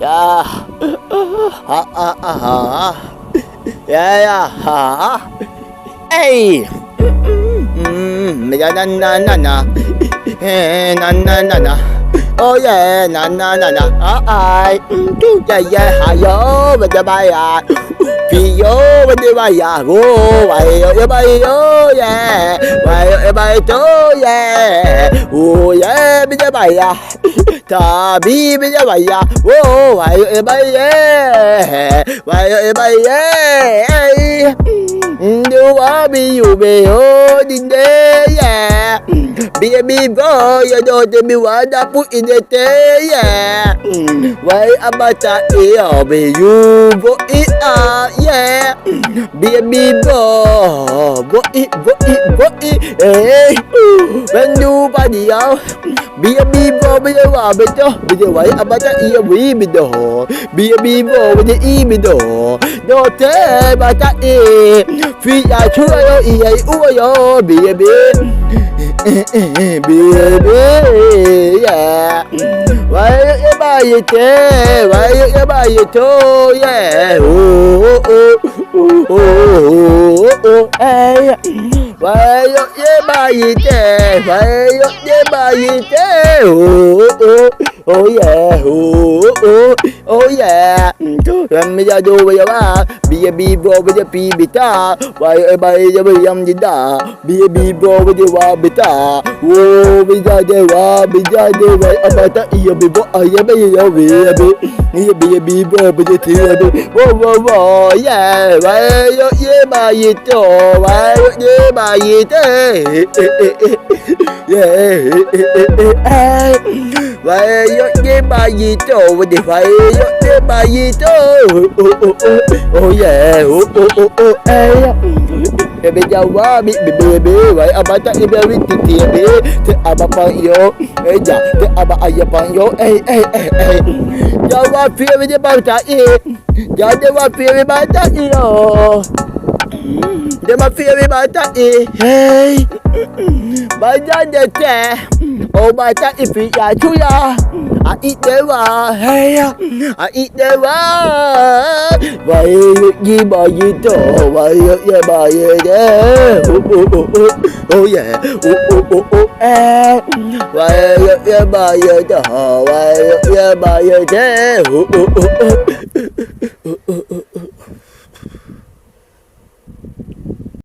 Ya. Ha ha ha ha. Ya ya ha. Hey. Ya na na na na. Na na na na. Oh yeah, na na na na. Ai. Yeah yeah. Hayo, bây giờ bay à. Phi yo, bây giờ bay à. Go, bay yo, bay yo, yeah. Bay yo, bay yo, yeah. Oh yeah, bây giờ bay à. Ta bi bây giờ bay à. Oh, bay yo, bay yeah. Bay yo, bay yeah. Do I be you be oh din day yeah. Be a be boy, you don't be what I put in the day yeah. Why about that be you go it yeah. Be a be boy, go it hey. When you body out, be a be boy be a rabbit be the way about that we be the be a be boy with the e be the don't tell about that Phi ya chua yo i ai u yo bi bi yeah. Why you buy it? Why you buy it? Oh yeah. Oh hey. Why you buy it? Why you buy it? Oh yeah. Oh yeah. Làm bây giờ đu bây giờ ba bi bro bây giờ pi bita why you buy giờ bây giờ gì đó bi bro bây giờ wa bita oh bây giờ vậy ông ta yêu bị bỏ ai bây giờ bi bro bây giờ thì wow yeah why you buy it why you buy it yeah why you buy it why you buy it oh yeah hey bây giờ quá bị vậy ông ta yêu bị tiền đi thì ông bạn yêu ấy dạ thì ông bạn yêu giờ qua phía bây giờ bao ta yêu giờ qua phía bây bao ta yêu giờ mà phía bây bao ta yêu hey bây giờ để trẻ oh bao ta yêu phía nhà chú ya ít đấy mà hey ít đấy mà vậy gì bà gì đó vậy bà gì đấy oh yeah vậy bà gì đó vậy bà gì đấy